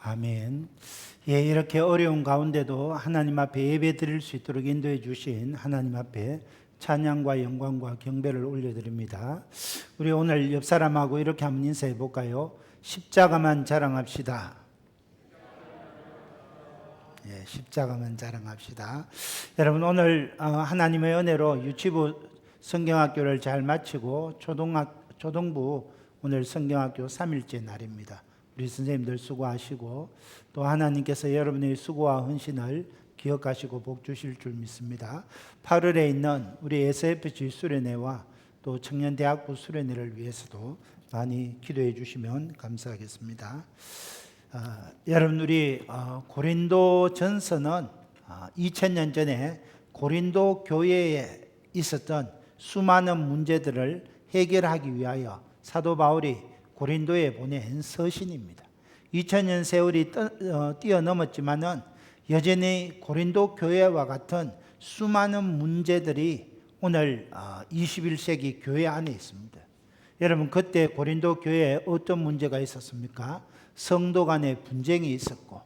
아멘. 예, 이렇게 어려운 가운데도 하나님 앞에 예배 드릴 수 있도록 인도해 주신 하나님 앞에 찬양과 영광과 경배를 올려드립니다. 우리 오늘 옆 사람하고 이렇게 한번 인사해 볼까요? 십자가만 자랑합시다. 예, 십자가만 자랑합시다. 여러분 오늘 하나님의 은혜로 유치부 성경학교를 잘 마치고 초등부 오늘 성경학교 3일째 날입니다. 우리 선생님들 수고하시고 또 하나님께서 여러분의 수고와 헌신을 기억하시고 복 주실 줄 믿습니다. 8월에 있는 우리 SFG 수련회와 또 청년대학부 수련회를 위해서도 많이 기도해 주시면 감사하겠습니다. 여러분 우리 고린도 전서는 2000년 전에 고린도 교회에 있었던 수많은 문제들을 해결하기 위하여 사도 바울이 고린도에 보낸 서신입니다. 2000년 세월이 뛰어넘었지만은 여전히 고린도 교회와 같은 수많은 문제들이 오늘 21세기 교회 안에 있습니다. 여러분 그때 고린도 교회에 어떤 문제가 있었습니까? 성도 간의 분쟁이 있었고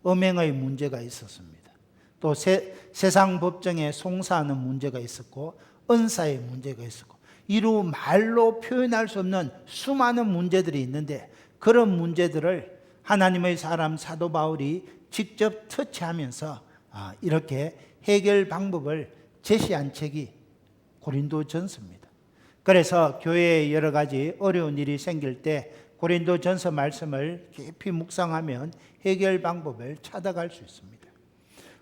음행의 문제가 있었습니다. 또 세상 법정에 송사하는 문제가 있었고 은사의 문제가 있었고 이루 말로 표현할 수 없는 수많은 문제들이 있는데 그런 문제들을 하나님의 사람 사도 바울이 직접 터치하면서 이렇게 해결 방법을 제시한 책이 고린도 전서입니다. 그래서 교회에 여러 가지 어려운 일이 생길 때 고린도 전서 말씀을 깊이 묵상하면 해결 방법을 찾아갈 수 있습니다.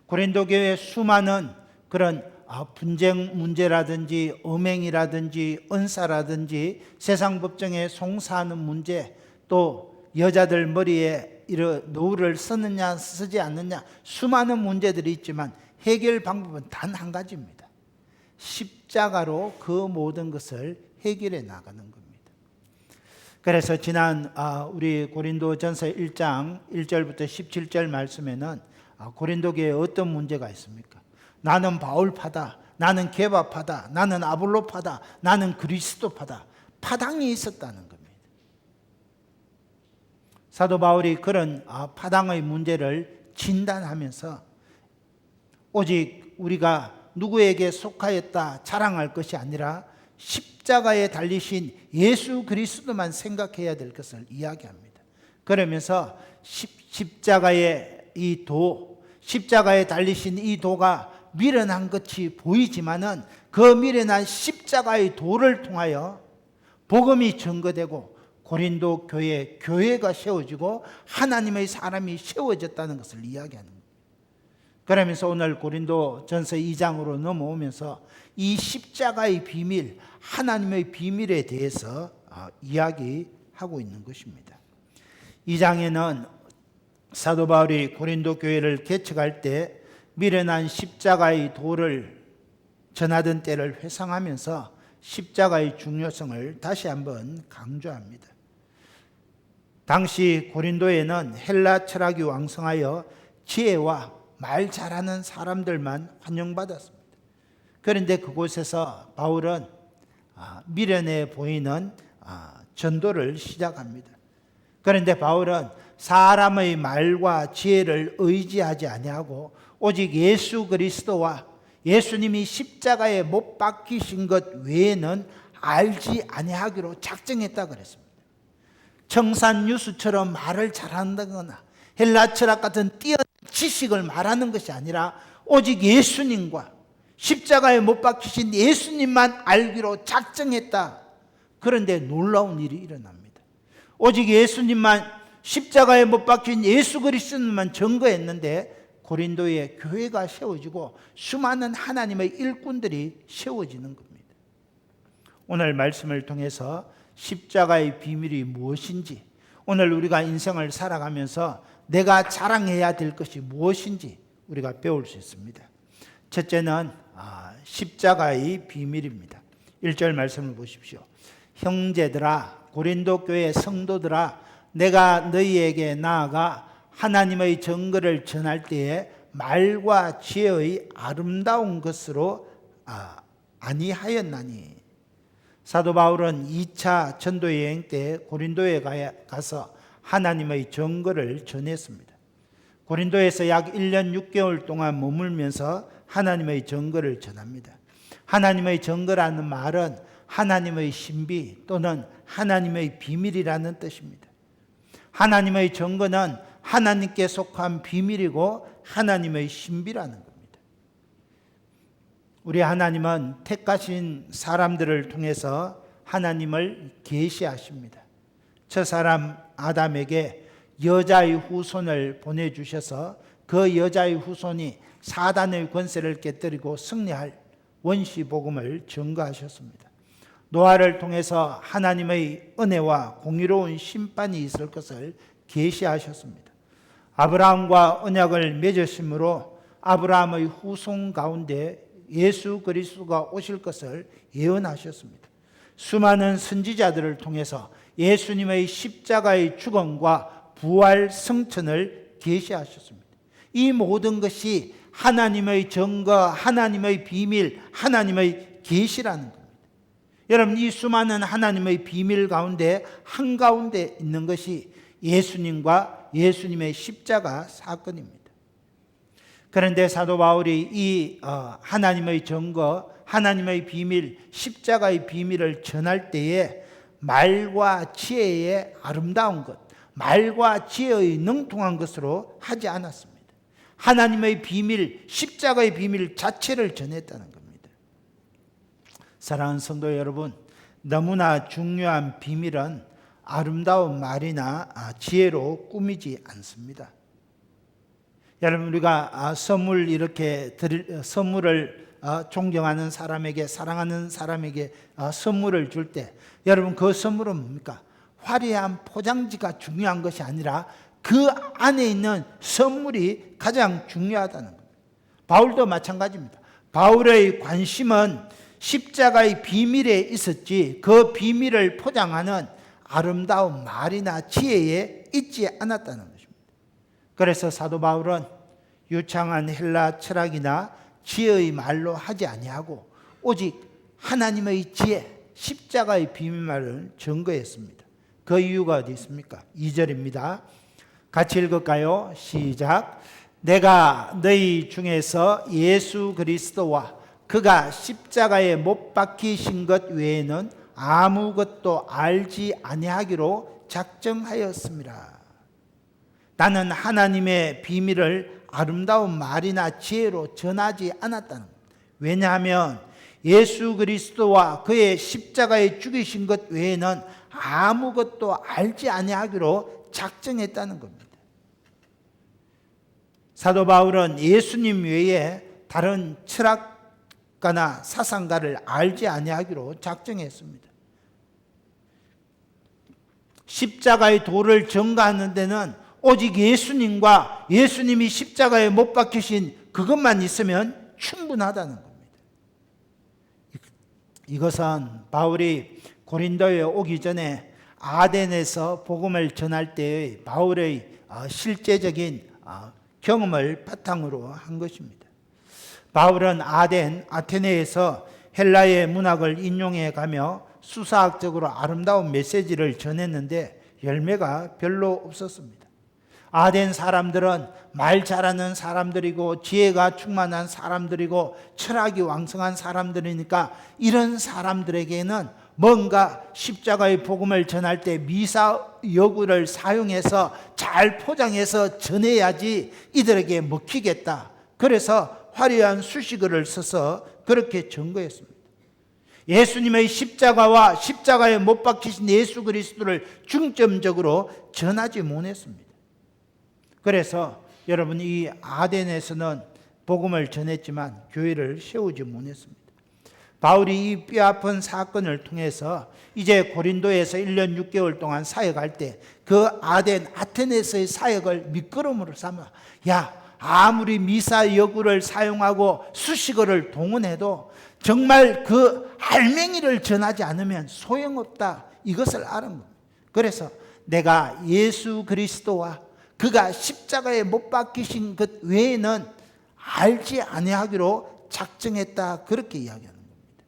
고린도 교회의 수많은 그런 분쟁 문제라든지 음행이라든지 은사라든지 세상 법정에 송사하는 문제 또 여자들 머리에 노을을 쓰느냐 쓰지 않느냐 수많은 문제들이 있지만 해결 방법은 단 한 가지입니다. 십자가로 그 모든 것을 해결해 나가는 겁니다. 그래서 지난 우리 고린도전서 1장 1절부터 17절 말씀에는 고린도 교회에 어떤 문제가 있습니까? 나는 바울파다, 나는 게바파다, 나는 아볼로파다, 나는 그리스도파다. 파당이 있었다는 겁니다. 사도 바울이 그런 파당의 문제를 진단하면서 오직 우리가 누구에게 속하였다 자랑할 것이 아니라 십자가에 달리신 예수 그리스도만 생각해야 될 것을 이야기합니다. 그러면서 십자가의 이 십자가에 달리신 이 도가 미련한 것이 보이지만은 그 미련한 십자가의 도를 통하여 복음이 증거되고 고린도 교회가 세워지고 하나님의 사람이 세워졌다는 것을 이야기하는 겁니다. 그러면서 오늘 고린도 전서 2장으로 넘어오면서 이 십자가의 비밀, 하나님의 비밀에 대해서 이야기하고 있는 것입니다. 2장에는 사도 바울이 고린도 교회를 개척할 때 미련한 십자가의 도를 전하던 때를 회상하면서 십자가의 중요성을 다시 한번 강조합니다. 당시 고린도에는 헬라 철학이 왕성하여 지혜와 말 잘하는 사람들만 환영받았습니다. 그런데 그곳에서 바울은 미련해 보이는 전도를 시작합니다. 그런데 바울은 사람의 말과 지혜를 의지하지 아니하고 오직 예수 그리스도와 예수님이 십자가에 못 박히신 것 외에는 알지 아니하기로 작정했다 그랬습니다. 청산유수처럼 말을 잘한다거나 헬라 철학 같은 뛰어난 지식을 말하는 것이 아니라 오직 예수님과 십자가에 못 박히신 예수님만 알기로 작정했다. 그런데 놀라운 일이 일어납니다. 오직 예수님만 십자가에 못 박힌 예수 그리스도만 증거했는데 고린도에 교회가 세워지고 수많은 하나님의 일꾼들이 세워지는 겁니다. 오늘 말씀을 통해서 십자가의 비밀이 무엇인지, 오늘 우리가 인생을 살아가면서 내가 자랑해야 될 것이 무엇인지 우리가 배울 수 있습니다. 첫째는 십자가의 비밀입니다. 1절 말씀을 보십시오. 형제들아, 고린도 교회 성도들아, 내가 너희에게 나아가 하나님의 증거를 전할 때에 말과 지혜의 아름다운 것으로 아니하였나니. 사도 바울은 2차 전도 여행 때 고린도에 가서 하나님의 증거를 전했습니다. 고린도에서 약 1년 6개월 동안 머물면서 하나님의 증거를 전합니다. 하나님의 증거라는 말은 하나님의 신비 또는 하나님의 비밀이라는 뜻입니다. 하나님의 증거는 하나님께 속한 비밀이고 하나님의 신비라는 겁니다. 우리 하나님은 택하신 사람들을 통해서 하나님을 계시하십니다. 첫 사람 아담에게 여자의 후손을 보내주셔서 그 여자의 후손이 사단의 권세를 깨뜨리고 승리할 원시 복음을 증거하셨습니다. 노아를 통해서 하나님의 은혜와 공의로운 심판이 있을 것을 계시하셨습니다. 아브라함과 언약을 맺으심으로 아브라함의 후손 가운데 예수 그리스도가 오실 것을 예언하셨습니다. 수많은 선지자들을 통해서 예수님의 십자가의 죽음과 부활 승천을 계시하셨습니다. 이 모든 것이 하나님의 증거, 하나님의 비밀, 하나님의 계시라는 겁니다. 여러분, 이 수많은 하나님의 비밀 가운데 한가운데 있는 것이 예수님과 예수님의 십자가 사건입니다. 그런데 사도 바울이 이 하나님의 증거, 하나님의 비밀, 십자가의 비밀을 전할 때에 말과 지혜의 아름다운 것, 말과 지혜의 능통한 것으로 하지 않았습니다. 하나님의 비밀, 십자가의 비밀 자체를 전했다는 겁니다. 사랑하는 성도 여러분, 너무나 중요한 비밀은 아름다운 말이나 지혜로 꾸미지 않습니다. 여러분, 우리가 선물을 존경하는 사람에게, 사랑하는 사람에게 선물을 줄 때, 여러분, 그 선물은 뭡니까? 화려한 포장지가 중요한 것이 아니라 그 안에 있는 선물이 가장 중요하다는 겁니다. 바울도 마찬가지입니다. 바울의 관심은 십자가의 비밀에 있었지 그 비밀을 포장하는 아름다운 말이나 지혜에 있지 않았다는 것입니다. 그래서 사도 바울은 유창한 헬라 철학이나 지혜의 말로 하지 아니하고 오직 하나님의 지혜, 십자가의 비밀말을 증거했습니다. 그 이유가 어디 있습니까? 2절입니다. 같이 읽을까요? 시작. 내가 너희 중에서 예수 그리스도와 그가 십자가에 못 박히신 것 외에는 아무것도 알지 아니하기로 작정하였습니다. 나는 하나님의 비밀을 아름다운 말이나 지혜로 전하지 않았다는 것. 왜냐하면 예수 그리스도와 그의 십자가에 죽이신 것 외에는 아무것도 알지 아니하기로 작정했다는 겁니다. 사도 바울은 예수님 외에 다른 철학가나 사상가를 알지 아니하기로 작정했습니다. 십자가의 도를 증거하는 데는 오직 예수님과 예수님이 십자가에 못 박히신 그것만 있으면 충분하다는 겁니다. 이것은 바울이 고린도에 오기 전에 아덴에서 복음을 전할 때의 바울의 실제적인 경험을 바탕으로 한 것입니다. 바울은 아테네에서 헬라의 문학을 인용해 가며 수사학적으로 아름다운 메시지를 전했는데 열매가 별로 없었습니다. 아덴 사람들은 말 잘하는 사람들이고 지혜가 충만한 사람들이고 철학이 왕성한 사람들이니까 이런 사람들에게는 뭔가 십자가의 복음을 전할 때 미사여구를 사용해서 잘 포장해서 전해야지 이들에게 먹히겠다. 그래서 화려한 수식어를 써서 그렇게 증거했습니다. 예수님의 십자가와 십자가에 못 박히신 예수 그리스도를 중점적으로 전하지 못했습니다. 그래서 여러분, 이 아덴에서는 복음을 전했지만 교회를 세우지 못했습니다. 바울이 이 뼈아픈 사건을 통해서 이제 고린도에서 1년 6개월 동안 사역할 때 그 아테네에서의 사역을 밑거름으로 삼아, 야, 아무리 미사여구를 사용하고 수식어를 동원해도 정말 그 알맹이를 전하지 않으면 소용없다, 이것을 아는 겁니다. 그래서 내가 예수 그리스도와 그가 십자가에 못 박히신 것 외에는 알지 아니하기로 작정했다, 그렇게 이야기하는 겁니다.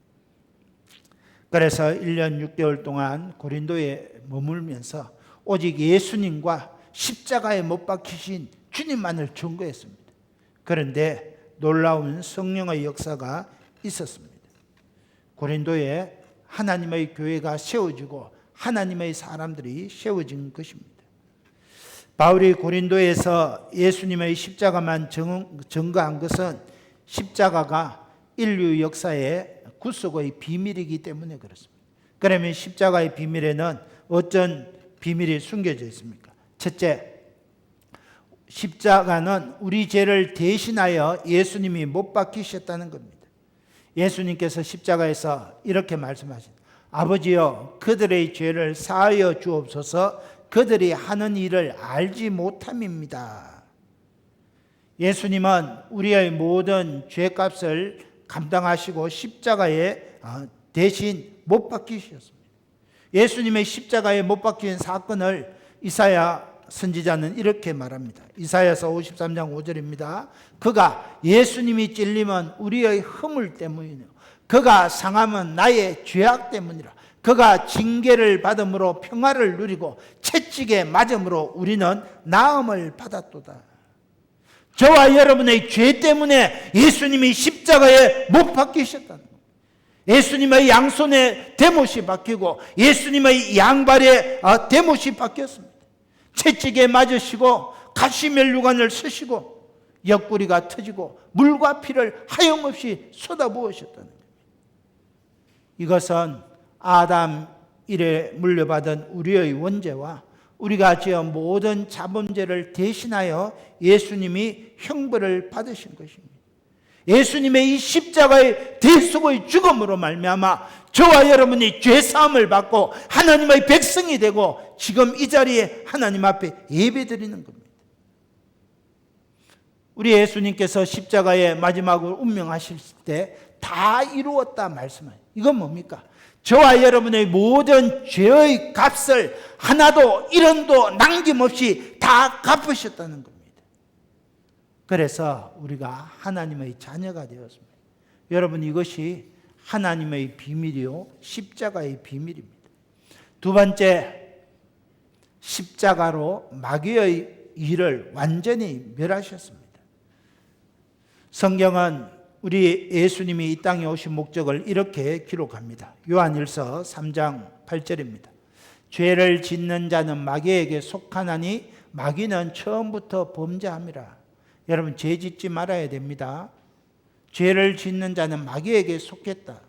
그래서 1년 6개월 동안 고린도에 머물면서 오직 예수님과 십자가에 못 박히신 주님만을 증거했습니다. 그런데 놀라운 성령의 역사가 있었습니다. 고린도에 하나님의 교회가 세워지고 하나님의 사람들이 세워진 것입니다. 바울이 고린도에서 예수님의 십자가만 증거한 것은 십자가가 인류 역사의 구속의 비밀이기 때문에 그렇습니다. 그러면 십자가의 비밀에는 어떤 비밀이 숨겨져 있습니까? 첫째, 십자가는 우리 죄를 대신하여 예수님이 못 박히셨다는 겁니다. 예수님께서 십자가에서 이렇게 말씀하신 아버지여 그들의 죄를 사하여 주옵소서 그들이 하는 일을 알지 못함입니다. 예수님은 우리의 모든 죄값을 감당하시고 십자가에 대신 못 박히셨습니다. 예수님의 십자가에 못 박힌 사건을 이사야 선지자는 이렇게 말합니다. 이사야서 53장 5절입니다. 그가 예수님이 찔림은 우리의 허물 때문이요 그가 상함은 나의 죄악 때문이라. 그가 징계를 받음으로 평화를 누리고 채찍에 맞음으로 우리는 나음을 받았도다. 저와 여러분의 죄 때문에 예수님이 십자가에 못 박히셨다는 겁니다. 예수님의 양손에 대못이 박히고 예수님의 양발에 대못이 박혔습니다. 채찍에 맞으시고 가시면류관을 쓰시고 옆구리가 터지고 물과 피를 하염없이 쏟아부으셨다는 겁니다. 이것은 아담 이래 물려받은 우리의 원죄와 우리가 지은 모든 자범죄를 대신하여 예수님이 형벌을 받으신 것입니다. 예수님의 이 십자가의 대속의 죽음으로 말미암아 저와 여러분이 죄사함을 받고 하나님의 백성이 되고 지금 이 자리에 하나님 앞에 예배드리는 겁니다. 우리 예수님께서 십자가에 마지막으로 운명하실 때 다 이루었다 말씀하세요. 이건 뭡니까? 저와 여러분의 모든 죄의 값을 하나도 일원도 남김없이 다 갚으셨다는 겁니다. 그래서 우리가 하나님의 자녀가 되었습니다. 여러분 이것이 하나님의 비밀이요 십자가의 비밀입니다. 두 번째, 십자가로 마귀의 일을 완전히 멸하셨습니다. 성경은 우리 예수님이 이 땅에 오신 목적을 이렇게 기록합니다. 요한일서 3장 8절입니다. 죄를 짓는 자는 마귀에게 속하나니 마귀는 처음부터 범죄함이라. 여러분 죄 짓지 말아야 됩니다. 죄를 짓는 자는 마귀에게 속했다.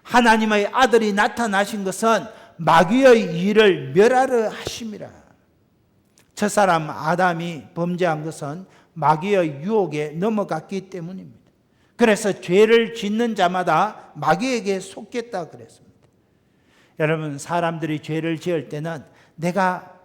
하나님의 아들이 나타나신 것은 마귀의 일을 멸하려 하심이라. 첫사람 아담이 범죄한 것은 마귀의 유혹에 넘어갔기 때문입니다. 그래서 죄를 짓는 자마다 마귀에게 속겠다 그랬습니다. 여러분 사람들이 죄를 지을 때는 내가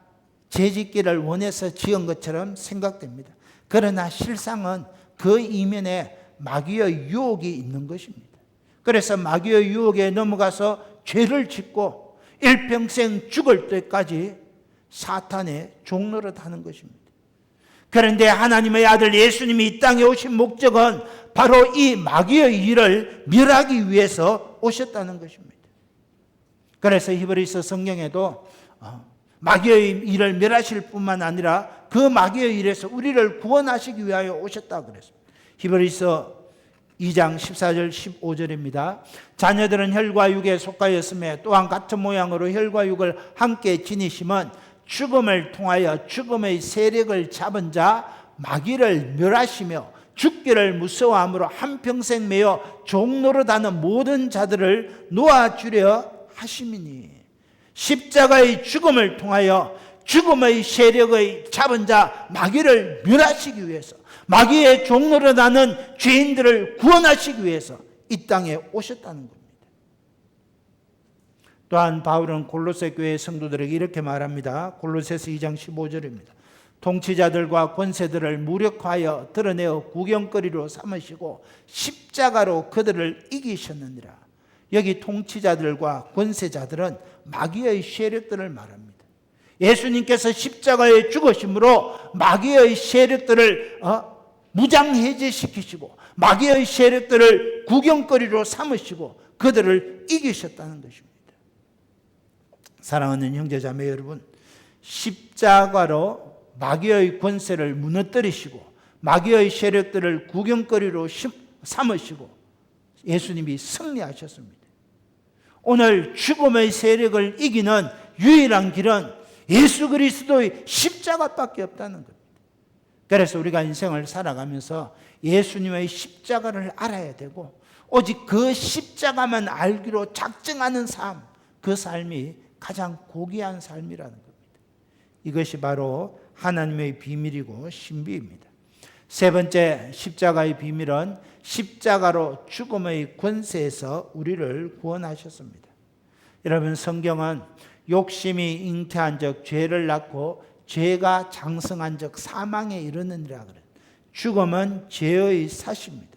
죄 짓기를 원해서 지은 것처럼 생각됩니다. 그러나 실상은 그 이면에 마귀의 유혹이 있는 것입니다. 그래서 마귀의 유혹에 넘어가서 죄를 짓고 일평생 죽을 때까지 사탄의 종노릇 하는 것입니다. 그런데 하나님의 아들 예수님이 이 땅에 오신 목적은 바로 이 마귀의 일을 멸하기 위해서 오셨다는 것입니다. 그래서 히브리서 성경에도 마귀의 일을 멸하실 뿐만 아니라 그 마귀의 일에서 우리를 구원하시기 위하여 오셨다 그랬습니다. 히브리서 2장 14절 15절입니다. 자녀들은 혈과 육에 속하였음에 또한 같은 모양으로 혈과 육을 함께 지니심은 죽음을 통하여 죽음의 세력을 잡은 자 마귀를 멸하시며 죽기를 무서워함으로 한평생 매여 종노릇하는 모든 자들을 놓아주려 하심이니. 십자가의 죽음을 통하여 죽음의 세력의 잡은 자 마귀를 멸하시기 위해서, 마귀의 종노릇하는 죄인들을 구원하시기 위해서 이 땅에 오셨다는 겁니다. 또한 바울은 골로새 교회 성도들에게 이렇게 말합니다. 골로새서 2장 15절입니다. 통치자들과 권세들을 무력화하여 드러내어 구경거리로 삼으시고 십자가로 그들을 이기셨느니라. 여기 통치자들과 권세자들은 마귀의 세력들을 말합니다. 예수님께서 십자가에 죽으심으로 마귀의 세력들을 무장해제시키시고 마귀의 세력들을 구경거리로 삼으시고 그들을 이기셨다는 것입니다. 사랑하는 형제자매 여러분, 십자가로 마귀의 권세를 무너뜨리시고 마귀의 세력들을 구경거리로 삼으시고 예수님이 승리하셨습니다. 오늘 죽음의 세력을 이기는 유일한 길은 예수 그리스도의 십자가밖에 없다는 겁니다. 그래서 우리가 인생을 살아가면서 예수님의 십자가를 알아야 되고 오직 그 십자가만 알기로 작정하는 삶, 그 삶이 가장 고귀한 삶이라는 겁니다. 이것이 바로 하나님의 비밀이고 신비입니다. 세 번째 십자가의 비밀은 십자가로 죽음의 권세에서 우리를 구원하셨습니다. 여러분, 성경은 욕심이 잉태한 적 죄를 낳고 죄가 장성한 적 사망에 이르느니라 그래요. 죽음은 죄의 삿입니다.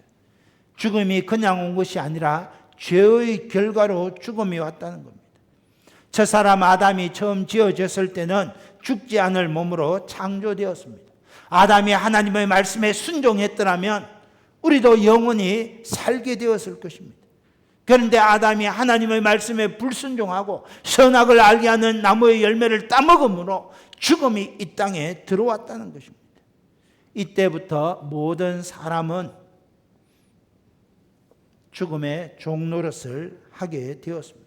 죽음이 그냥 온 것이 아니라 죄의 결과로 죽음이 왔다는 겁니다. 저 사람 아담이 처음 지어졌을 때는 죽지 않을 몸으로 창조되었습니다. 아담이 하나님의 말씀에 순종했더라면 우리도 영원히 살게 되었을 것입니다. 그런데 아담이 하나님의 말씀에 불순종하고 선악을 알게 하는 나무의 열매를 따먹음으로 죽음이 이 땅에 들어왔다는 것입니다. 이때부터 모든 사람은 죽음의 종노릇을 하게 되었습니다.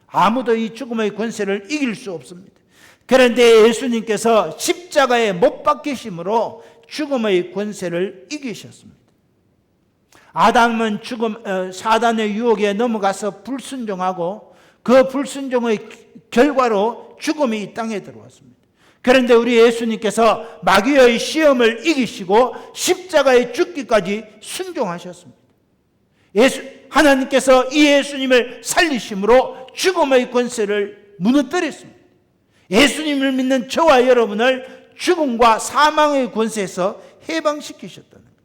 아무도 이 죽음의 권세를 이길 수 없습니다. 그런데 예수님께서 십자가에 못 박히심으로 죽음의 권세를 이기셨습니다. 아담은 사단의 유혹에 넘어가서 불순종하고 그 불순종의 결과로 죽음이 이 땅에 들어왔습니다. 그런데 우리 예수님께서 마귀의 시험을 이기시고 십자가에 죽기까지 순종하셨습니다. 하나님께서 이 예수님을 살리심으로 죽음의 권세를 무너뜨렸습니다. 예수님을 믿는 저와 여러분을 죽음과 사망의 권세에서 해방시키셨다는 겁니다.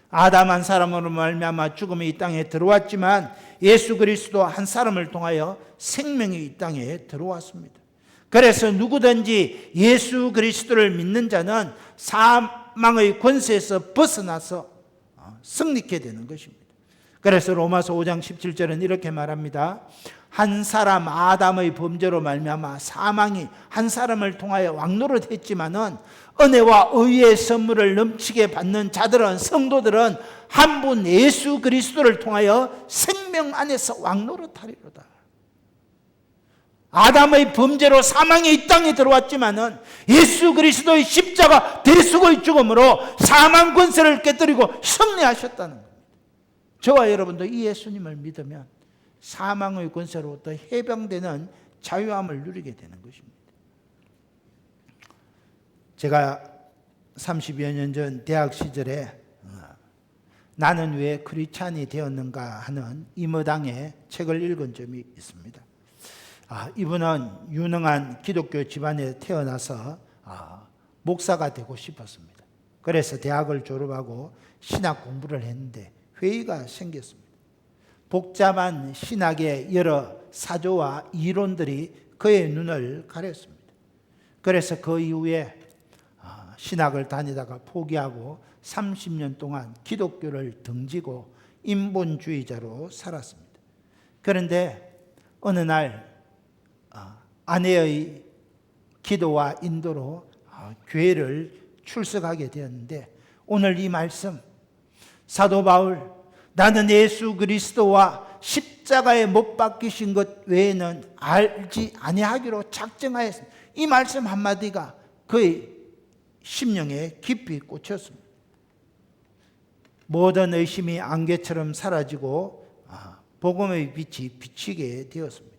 아담 한 사람으로 말미암아 죽음이 이 땅에 들어왔지만 예수 그리스도 한 사람을 통하여 생명이 이 땅에 들어왔습니다. 그래서 누구든지 예수 그리스도를 믿는 자는 사망의 권세에서 벗어나서 승리케 되는 것입니다. 그래서 로마서 5장 17절은 이렇게 말합니다. 한 사람 아담의 범죄로 말미암아 사망이 한 사람을 통하여 왕노릇했지만은 은혜와 의의 선물을 넘치게 받는 자들은, 성도들은 한 분 예수 그리스도를 통하여 생명 안에서 왕노릇하리로다. 아담의 범죄로 사망이 이 땅에 들어왔지만은 예수 그리스도의 십자가 대속의 죽음으로 사망 권세를 깨뜨리고 승리하셨다는 겁니다. 저와 여러분도 이 예수님을 믿으면 사망의 권세로부터 해방되는 자유함을 누리게 되는 것입니다. 제가 30여 년 전 대학 시절에 나는 왜 크리스찬이 되었는가 하는 이모당의 책을 읽은 점이 있습니다. 이분은 유능한 기독교 집안에 태어나서 목사가 되고 싶었습니다. 그래서 대학을 졸업하고 신학 공부를 했는데 회의가 생겼습니다. 복잡한 신학의 여러 사조와 이론들이 그의 눈을 가렸습니다. 그래서 그 이후에 신학을 다니다가 포기하고 30년 동안 기독교를 등지고 인본주의자로 살았습니다. 그런데 어느 날 아내의 기도와 인도로 교회를 출석하게 되었는데 오늘 이 말씀, 사도 바울, 나는 예수 그리스도와 십자가에 못 박히신 것 외에는 알지 아니하기로 작정하였습니다. 이 말씀 한마디가 그의 심령에 깊이 꽂혔습니다. 모든 의심이 안개처럼 사라지고 복음의 빛이 비치게 되었습니다.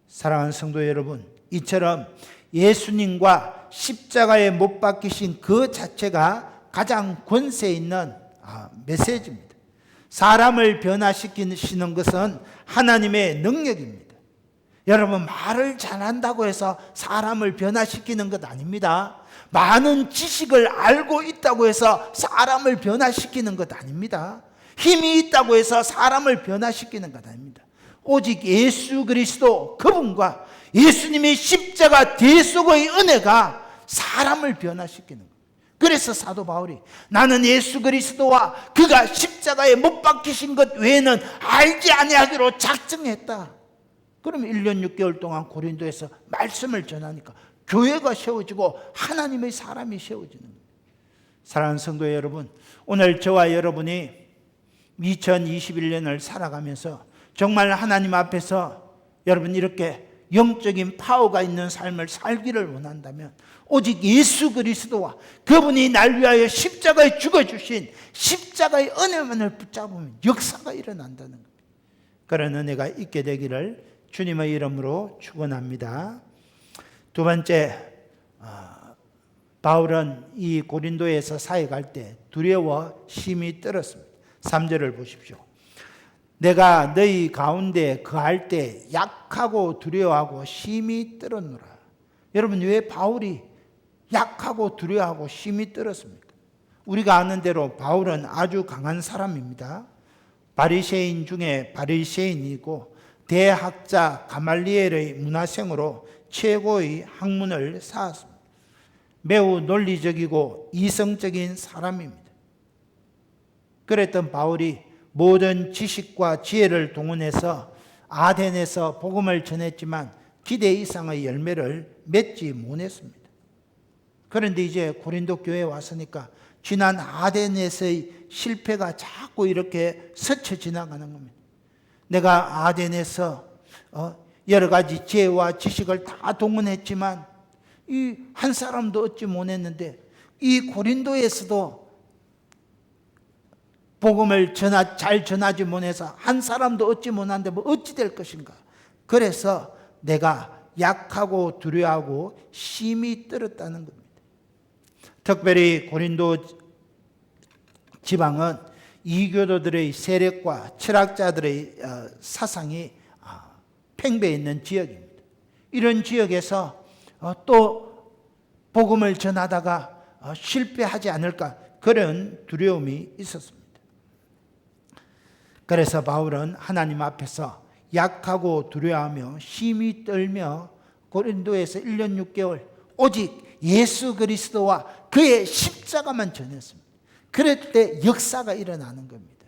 사랑하는 성도 여러분, 이처럼 예수님과 십자가에 못 박히신 그 자체가 가장 권세 있는 메시지입니다. 사람을 변화시키시는 것은 하나님의 능력입니다. 여러분, 말을 잘한다고 해서 사람을 변화시키는 것 아닙니다. 많은 지식을 알고 있다고 해서 사람을 변화시키는 것 아닙니다. 힘이 있다고 해서 사람을 변화시키는 것 아닙니다. 오직 예수 그리스도 그분과 예수님의 십자가 대속의 은혜가 사람을 변화시키는 거예요. 그래서 사도 바울이 나는 예수 그리스도와 그가 십자가에 못 박히신 것 외에는 알지 아니하기로 작정했다. 그럼 1년 6개월 동안 고린도에서 말씀을 전하니까 교회가 세워지고 하나님의 사람이 세워지는 거예요. 사랑하는 성도 여러분, 오늘 저와 여러분이 2021년을 살아가면서 정말 하나님 앞에서 여러분 이렇게 영적인 파워가 있는 삶을 살기를 원한다면 오직 예수 그리스도와 그분이 날 위하여 십자가에 죽어주신 십자가의 은혜만을 붙잡으면 역사가 일어난다는 겁니다. 그런 은혜가 있게 되기를 주님의 이름으로 축원합니다. 두 번째, 바울은 이 고린도에서 사역할 때 두려워 심히 떨었습니다. 3절을 보십시오. 내가 너희 가운데 거할 때 약하고 두려워하고 심히 떨었노라. 여러분, 왜 바울이 약하고 두려워하고 심히 떨었습니까? 우리가 아는 대로 바울은 아주 강한 사람입니다. 바리새인 중에 바리새인이고 대학자 가말리엘의 문화생으로 최고의 학문을 쌓았습니다. 매우 논리적이고 이성적인 사람입니다. 그랬던 바울이 모든 지식과 지혜를 동원해서 아덴에서 복음을 전했지만 기대 이상의 열매를 맺지 못했습니다. 그런데 이제 고린도 교회에 왔으니까 지난 아덴에서의 실패가 자꾸 이렇게 스쳐 지나가는 겁니다. 내가 아덴에서 여러 가지 지혜와 지식을 다 동원했지만 이 한 사람도 얻지 못했는데 이 고린도에서도 복음을 잘 전하지 못해서 한 사람도 얻지 못하는데 뭐 어찌 될 것인가. 그래서 내가 약하고 두려워하고 심히 떨었다는 겁니다. 특별히 고린도 지방은 이교도들의 세력과 철학자들의 사상이 팽배해 있는 지역입니다. 이런 지역에서 또 복음을 전하다가 실패하지 않을까 그런 두려움이 있었습니다. 그래서 바울은 하나님 앞에서 약하고 두려워하며 심히 떨며 고린도에서 1년 6개월 오직 예수 그리스도와 그의 십자가만 전했습니다. 그럴 때 역사가 일어나는 겁니다.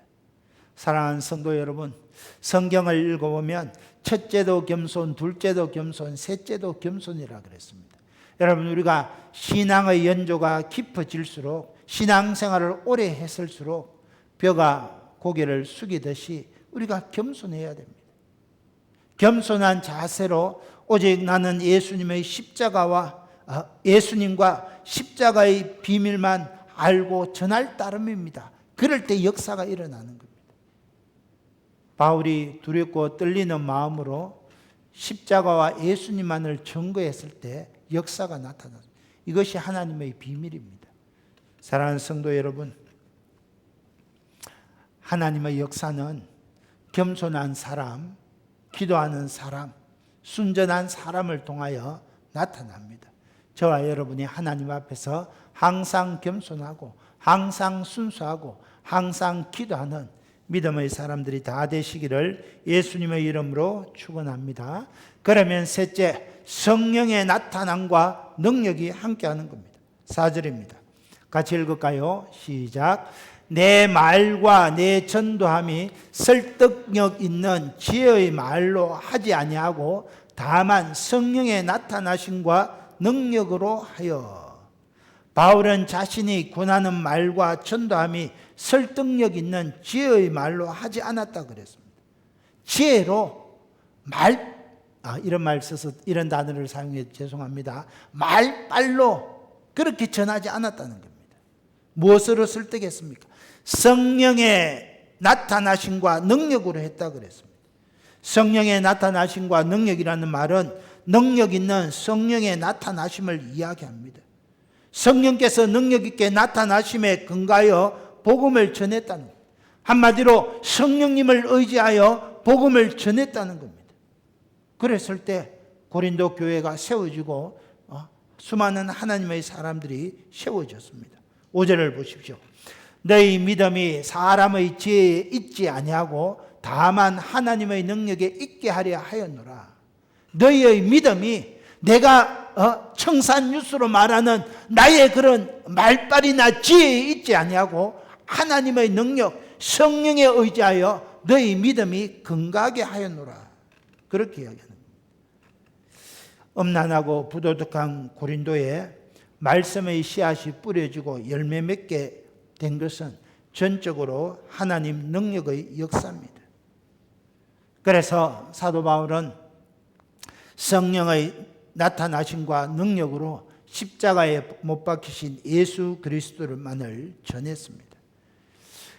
사랑하는 성도 여러분, 성경을 읽어보면 첫째도 겸손, 둘째도 겸손, 셋째도 겸손이라 그랬습니다. 여러분, 우리가 신앙의 연조가 깊어질수록 신앙생활을 오래 했을수록 벼가 고개를 숙이듯이 우리가 겸손해야 됩니다. 겸손한 자세로 오직 나는 예수님의 십자가와 예수님과 십자가의 비밀만 알고 전할 따름입니다. 그럴 때 역사가 일어나는 겁니다. 바울이 두렵고 떨리는 마음으로 십자가와 예수님만을 증거했을 때 역사가 나타났습니다. 이것이 하나님의 비밀입니다. 사랑하는 성도 여러분, 하나님의 역사는 겸손한 사람, 기도하는 사람, 순전한 사람을 통하여 나타납니다. 저와 여러분이 하나님 앞에서 항상 겸손하고 항상 순수하고 항상 기도하는 믿음의 사람들이 다 되시기를 예수님의 이름으로 축원합니다. 그러면 셋째, 성령의 나타남과 능력이 함께하는 겁니다. 4절입니다. 같이 읽을까요? 시작. 내 말과 내 전도함이 설득력 있는 지혜의 말로 하지 아니하고 다만 성령의 나타나심과 능력으로 하여. 바울은 자신이 권하는 말과 전도함이 설득력 있는 지혜의 말로 하지 않았다 그랬습니다. 지혜로 이런 말 써서 이런 단어를 사용해 죄송합니다. 말빨로 그렇게 전하지 않았다는 겁니다. 무엇으로 설득했습니까? 성령의 나타나심과 능력으로 했다 그랬습니다. 성령의 나타나심과 능력이라는 말은 능력 있는 성령의 나타나심을 이야기합니다. 성령께서 능력 있게 나타나심에 근거하여 복음을 전했다는 겁니다. 한마디로 성령님을 의지하여 복음을 전했다는 겁니다. 그랬을 때 고린도 교회가 세워지고 수많은 하나님의 사람들이 세워졌습니다. 5절을 보십시오. 너희 믿음이 사람의 지혜에 있지 아니하고 다만 하나님의 능력에 있게 하려 하였노라. 너희의 믿음이 내가 청산유수로 말하는 나의 그런 말빨이나 지혜에 있지 아니하고 하나님의 능력, 성령에 의지하여 너희 믿음이 근거하게 하였노라. 그렇게 이야기하는 겁니다. 음란하고 부도덕한 고린도에 말씀의 씨앗이 뿌려지고 열매 맺게 된 것은 전적으로 하나님 능력의 역사입니다. 그래서 사도 바울은 성령의 나타나심과 능력으로 십자가에 못 박히신 예수 그리스도만을 전했습니다.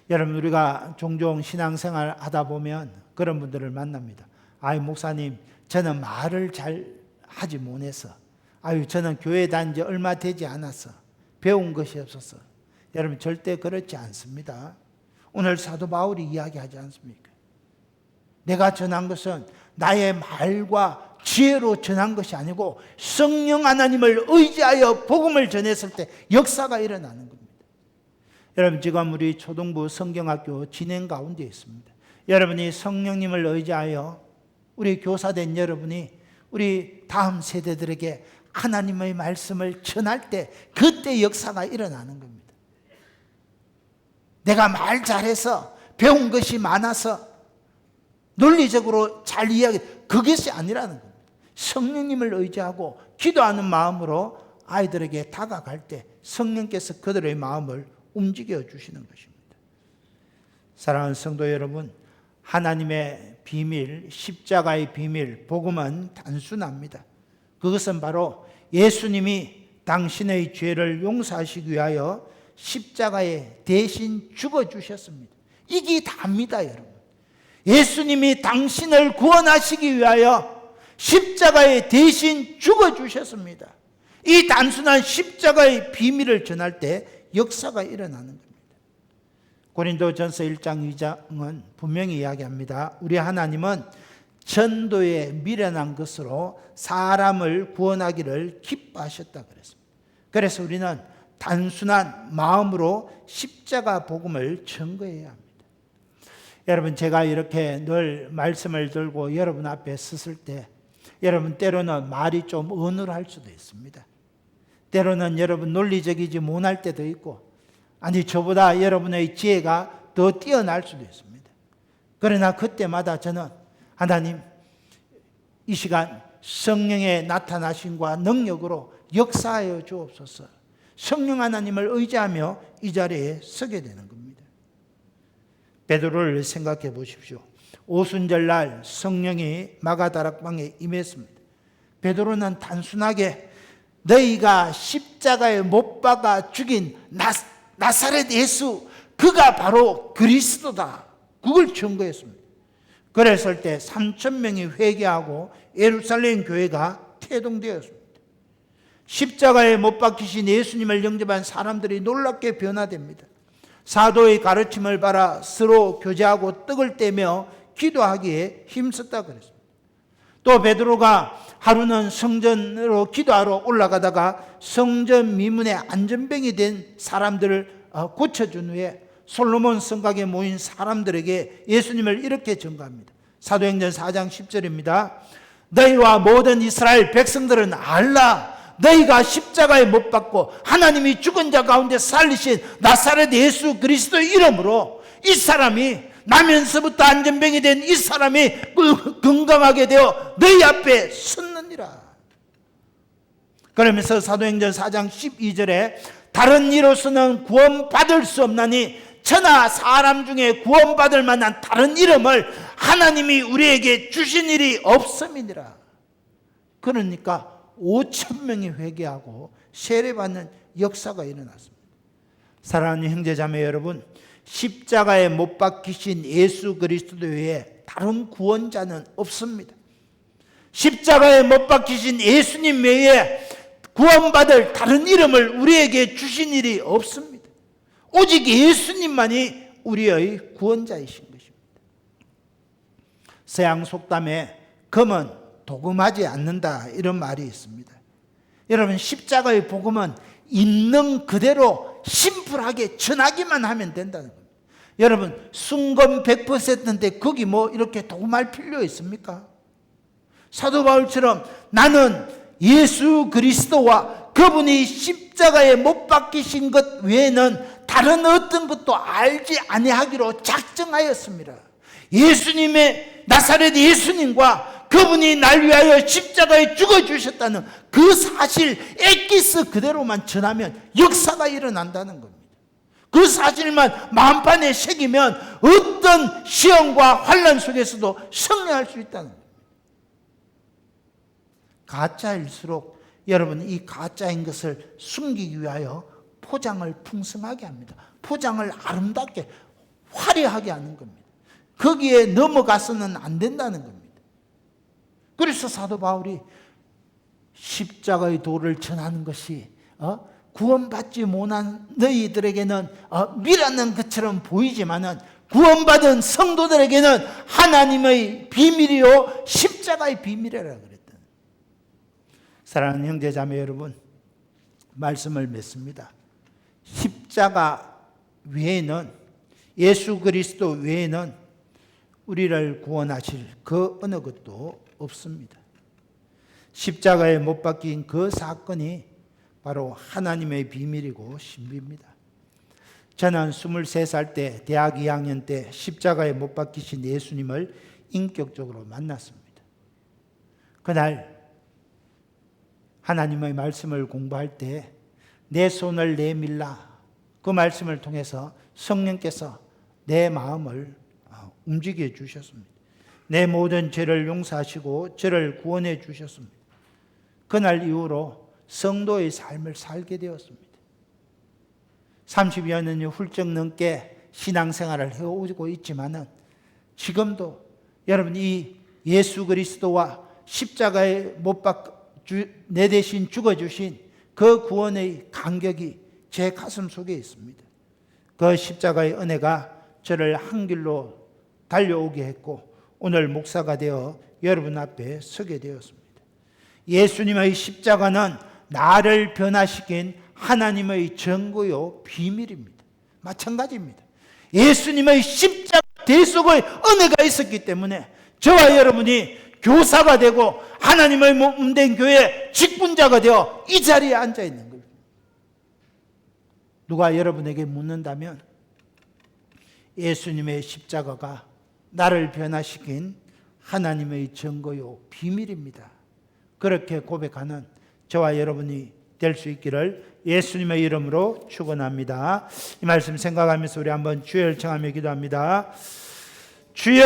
여러분, 우리가 종종 신앙생활 하다 보면 그런 분들을 만납니다. 아유, 목사님, 저는 말을 잘 하지 못해서, 아유, 저는 교회 다닌 지 얼마 되지 않아서, 배운 것이 없어서. 여러분, 절대 그렇지 않습니다. 오늘 사도 바울이 이야기하지 않습니까? 내가 전한 것은 나의 말과 지혜로 전한 것이 아니고 성령 하나님을 의지하여 복음을 전했을 때 역사가 일어나는 겁니다. 여러분, 지금 우리 초등부 성경학교 진행 가운데 있습니다. 여러분이 성령님을 의지하여 우리 교사된 여러분이 우리 다음 세대들에게 하나님의 말씀을 전할 때 그때 역사가 일어나는 겁니다. 내가 말 잘해서 배운 것이 많아서 논리적으로 잘 이야기, 그것이 아니라는 겁니다. 성령님을 의지하고 기도하는 마음으로 아이들에게 다가갈 때 성령께서 그들의 마음을 움직여 주시는 것입니다. 사랑하는 성도 여러분, 하나님의 비밀, 십자가의 비밀, 복음은 단순합니다. 그것은 바로 예수님이 당신의 죄를 용서하시기 위하여 십자가에 대신 죽어주셨습니다. 이게 답니다, 여러분. 예수님이 당신을 구원하시기 위하여 십자가에 대신 죽어주셨습니다. 이 단순한 십자가의 비밀을 전할 때 역사가 일어나는 겁니다. 고린도전서 1장 2장은 분명히 이야기합니다. 우리 하나님은 전도에 미련한 것으로 사람을 구원하기를 기뻐하셨다 그랬습니다. 그래서 우리는 단순한 마음으로 십자가 복음을 전거해야 합니다. 여러분, 제가 이렇게 늘 말씀을 들고 여러분 앞에 섰을 때 여러분 때로는 말이 좀 어눌할 수도 있습니다. 때로는 여러분 논리적이지 못할 때도 있고, 아니 저보다 여러분의 지혜가 더 뛰어날 수도 있습니다. 그러나 그때마다 저는 하나님, 이 시간 성령의 나타나심과 능력으로 역사하여 주옵소서. 성령 하나님을 의지하며 이 자리에 서게 되는 겁니다. 베드로를 생각해 보십시오. 오순절날 성령이 마가다락방에 임했습니다. 베드로는 단순하게 너희가 십자가에 못 박아 죽인 나사렛 예수, 그가 바로 그리스도다, 그걸 증거했습니다. 그랬을 때 3,000명이 회개하고 예루살렘 교회가 태동되었습니다. 십자가에 못 박히신 예수님을 영접한 사람들이 놀랍게 변화됩니다. 사도의 가르침을 받아 서로 교제하고 떡을 떼며 기도하기에 힘썼다 그랬습니다. 또 베드로가 하루는 성전으로 기도하러 올라가다가 성전 미문에 안전병이 된 사람들을 고쳐준 후에 솔로몬 성곽에 모인 사람들에게 예수님을 이렇게 전가합니다. 사도행전 4장 10절입니다. 너희와 모든 이스라엘 백성들은 알라. 너희가 십자가에 못 박고 하나님이 죽은 자 가운데 살리신 나사렛 예수 그리스도의 이름으로 이 사람이, 나면서부터 안전병이 된 이 사람이 건강하게 되어 너희 앞에 섰느니라. 그러면서 사도행전 4장 12절에 다른 이로서는 구원받을 수 없나니 천하 사람 중에 구원받을 만한 다른 이름을 하나님이 우리에게 주신 일이 없음이니라. 그러니까 5,000명이 회개하고 세례받는 역사가 일어났습니다. 사랑하는 형제자매 여러분, 십자가에 못 박히신 예수 그리스도 외에 다른 구원자는 없습니다. 십자가에 못 박히신 예수님 외에 구원받을 다른 이름을 우리에게 주신 일이 없습니다. 오직 예수님만이 우리의 구원자이신 것입니다. 서양 속담에 금은 도금하지 않는다, 이런 말이 있습니다. 여러분, 십자가의 복음은 있는 그대로 심플하게 전하기만 하면 된다는 겁니다. 여러분, 순금 100%인데 거기 뭐 이렇게 도금할 필요 있습니까? 사도 바울처럼 나는 예수 그리스도와 그분이 십자가에 못 박히신 것 외에는 다른 어떤 것도 알지 아니하기로 작정하였습니다. 예수님의, 나사렛 예수님과 그분이 날 위하여 십자가에 죽어주셨다는 그 사실 엑기스 그대로만 전하면 역사가 일어난다는 겁니다. 그 사실만 마음판에 새기면 어떤 시험과 환난 속에서도 승리할 수 있다는 겁니다. 가짜일수록 여러분 이 가짜인 것을 숨기기 위하여 포장을 풍성하게 합니다. 포장을 아름답게 화려하게 하는 겁니다. 거기에 넘어가서는 안 된다는 겁니다. 그래서 사도 바울이 십자가의 도를 전하는 것이 구원받지 못한 너희들에게는 미라는 것처럼 보이지만은 구원받은 성도들에게는 하나님의 비밀이요 십자가의 비밀이라고 그랬다. 사랑하는 형제자매 여러분, 말씀을 맺습니다. 십자가 외에는, 예수 그리스도 외에는 우리를 구원하실 그 어느 것도 없습니다. 십자가에 못 박힌 그 사건이 바로 하나님의 비밀이고 신비입니다. 저는 23살 때, 대학 2학년 때 십자가에 못 박히신 예수님을 인격적으로 만났습니다. 그날 하나님의 말씀을 공부할 때 내 손을 내밀라, 그 말씀을 통해서 성령께서 내 마음을 움직여 주셨습니다. 내 모든 죄를 용서하시고 저를 구원해 주셨습니다. 그날 이후로 성도의 삶을 살게 되었습니다. 30여 년이 훌쩍 넘게 신앙생활을 해오고 있지만은 지금도 여러분 이 예수 그리스도와 십자가에 못 박혀 내 대신 죽어주신 그 구원의 감격이 제 가슴 속에 있습니다. 그 십자가의 은혜가 저를 한 길로 달려오게 했고 오늘 목사가 되어 여러분 앞에 서게 되었습니다. 예수님의 십자가는 나를 변화시킨 하나님의 전고요 비밀입니다. 마찬가지입니다. 예수님의 십자가 대속의 은혜가 있었기 때문에 저와 여러분이 교사가 되고 하나님의 몸된 교회 직분자가 되어 이 자리에 앉아 있는 거예요. 누가 여러분에게 묻는다면 예수님의 십자가가 나를 변화시킨 하나님의 증거요 비밀입니다. 그렇게 고백하는 저와 여러분이 될 수 있기를 예수님의 이름으로 축원합니다. 이 말씀 생각하면서 우리 한번 주여 청하며 기도합니다. 주여